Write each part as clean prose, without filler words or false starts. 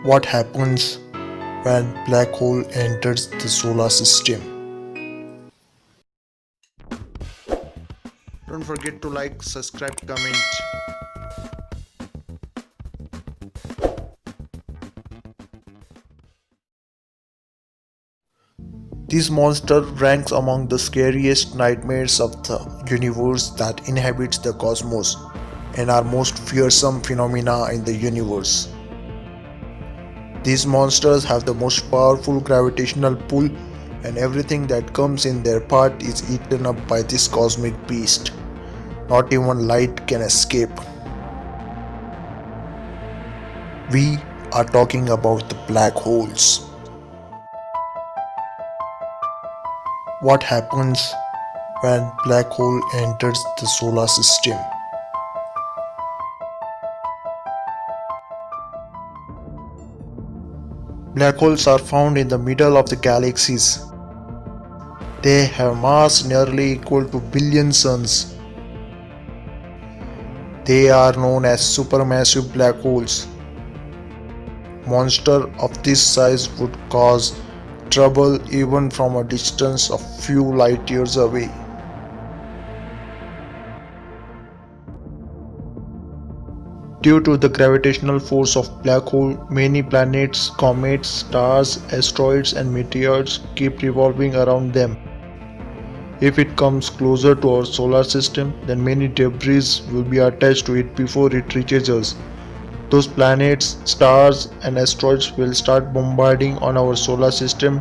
What happens when black hole enters the solar system? Don't forget to like, subscribe, comment. This monster ranks among the scariest nightmares of the universe that inhabits the cosmos and are most fearsome phenomena in the universe. These monsters have the most powerful gravitational pull, and everything that comes in their path is eaten up by this cosmic beast. Not even light can escape. We are talking about the black holes. What happens when black hole enters the solar system? Black holes are found in the middle of the galaxies. They have mass nearly equal to billion suns. They are known as supermassive black holes. Monster of this size would cause trouble even from a distance of few light years away. Due to the gravitational force of black hole, many planets, comets, stars, asteroids and meteors keep revolving around them. If it comes closer to our solar system, then many debris will be attached to it before it reaches us. Those planets, stars and asteroids will start bombarding on our solar system.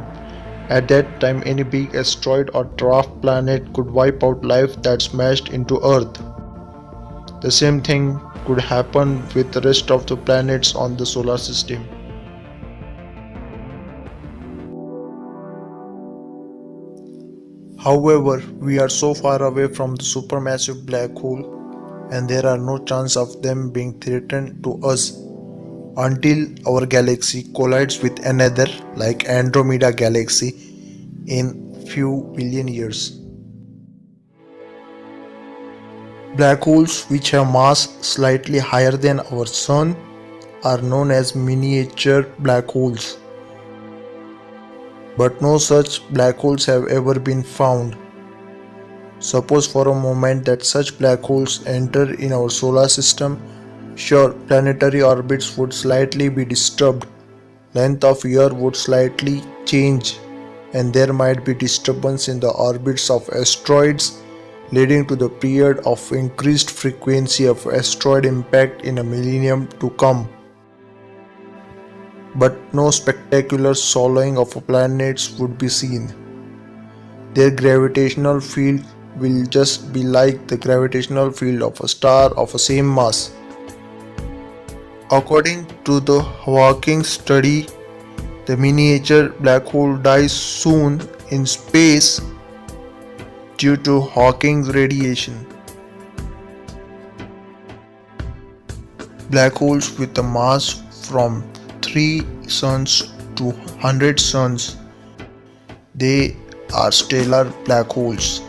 At that time, any big asteroid or dwarf planet could wipe out life that smashed into Earth. The same thing could happen with the rest of the planets on the solar system. However, we are so far away from the supermassive black hole, and there are no chance of them being threatened to us until our galaxy collides with another like Andromeda galaxy in few billion years. Black holes which have mass slightly higher than our sun are known as miniature black holes. But no such black holes have ever been found. Suppose for a moment that such black holes enter in our solar system, sure, planetary orbits would slightly be disturbed, length of year would slightly change, and there might be disturbance in the orbits of asteroids, leading to the period of increased frequency of asteroid impact in a millennium to come. But no spectacular swallowing of planets would be seen. Their gravitational field will just be like the gravitational field of a star of the same mass. According to the Hawking study, the miniature black hole dies soon in space due to Hawking's radiation. Black holes with a mass from 3 suns to 100 suns, they are stellar black holes.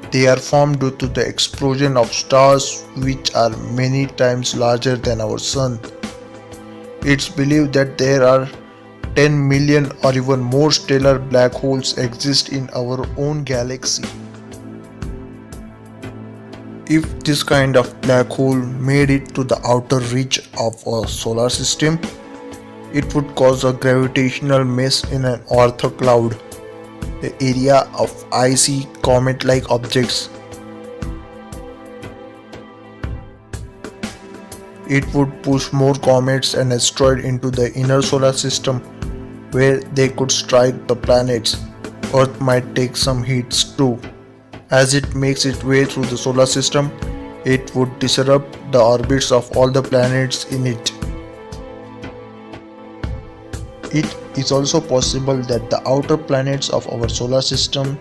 They are formed due to the explosion of stars which are many times larger than our sun. It's believed that there are 10 million or even more stellar black holes exist in our own galaxy. If this kind of black hole made it to the outer reach of our solar system, it would cause a gravitational mess in an Oort cloud, the area of icy comet-like objects. It would push more comets and asteroids into the inner solar system where they could strike the planets. Earth might take some hits too. As it makes its way through the solar system, it would disrupt the orbits of all the planets in it. It is also possible that the outer planets of our solar system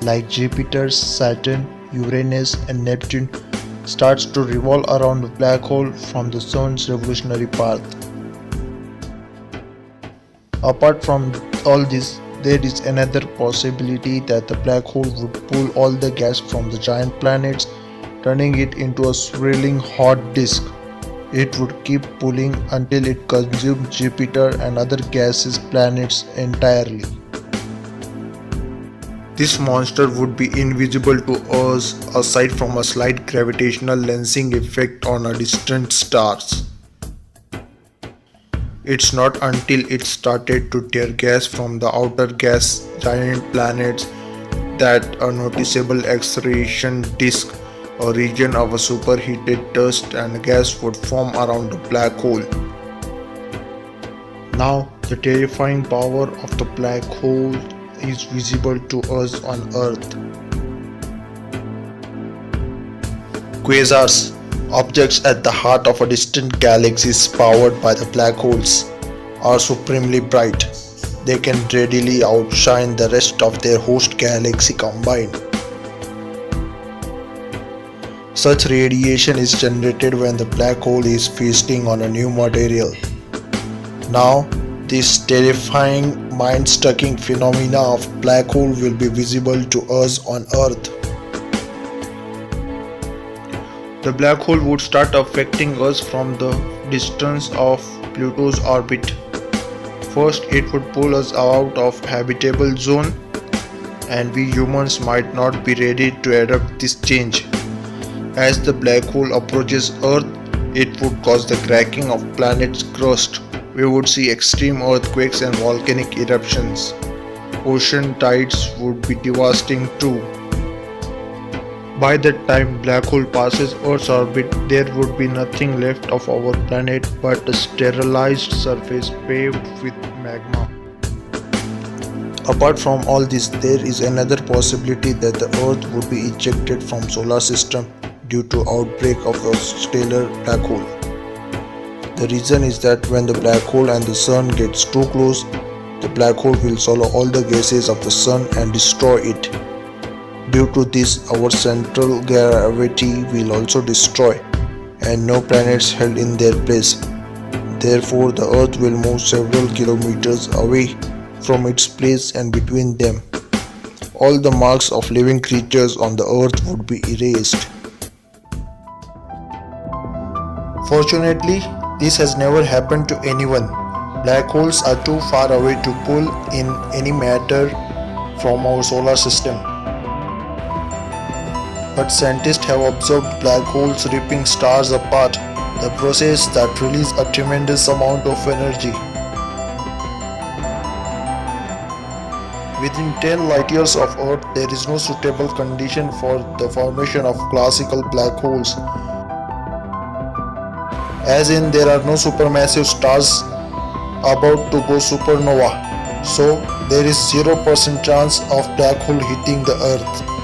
like Jupiter, Saturn, Uranus and Neptune starts to revolve around the black hole from the sun's revolutionary path. Apart from all this, there is another possibility that the black hole would pull all the gas from the giant planets, turning it into a swirling hot disk. It would keep pulling until it consumed Jupiter and other gaseous planets entirely. This monster would be invisible to us aside from a slight gravitational lensing effect on a distant stars. It's not until it started to tear gas from the outer gas giant planets that a noticeable acceleration disk, a region of a superheated dust and gas, would form around the black hole. Now, the terrifying power of the black hole is visible to us on Earth. Quasars, objects at the heart of a distant galaxies powered by the black holes, are supremely bright. They can readily outshine the rest of their host galaxy combined. Such radiation is generated when the black hole is feasting on a new material. Now, this terrifying, mind-sucking phenomena of black hole will be visible to us on Earth. The black hole would start affecting us from the distance of Pluto's orbit. First, it would pull us out of habitable zone, and we humans might not be ready to adapt this change. As the black hole approaches Earth, it would cause the cracking of planet's crust. We would see extreme earthquakes and volcanic eruptions. Ocean tides would be devastating too. By the time black hole passes Earth's orbit, there would be nothing left of our planet but a sterilized surface paved with magma. Apart from all this, there is another possibility that the Earth would be ejected from solar system due to outbreak of a stellar black hole. The reason is that when the black hole and the sun gets too close, the black hole will swallow all the gases of the sun and destroy it. Due to this, our central gravity will also destroy, and no planets held in their place. Therefore, the Earth will move several kilometers away from its place, and between them, all the marks of living creatures on the Earth would be erased. Fortunately, this has never happened to anyone. Black holes are too far away to pull in any matter from our solar system. But scientists have observed black holes ripping stars apart, the process that releases a tremendous amount of energy. Within 10 light years of Earth, there is no suitable condition for the formation of classical black holes. As in, there are no supermassive stars about to go supernova, so there is 0% chance of black hole hitting the Earth.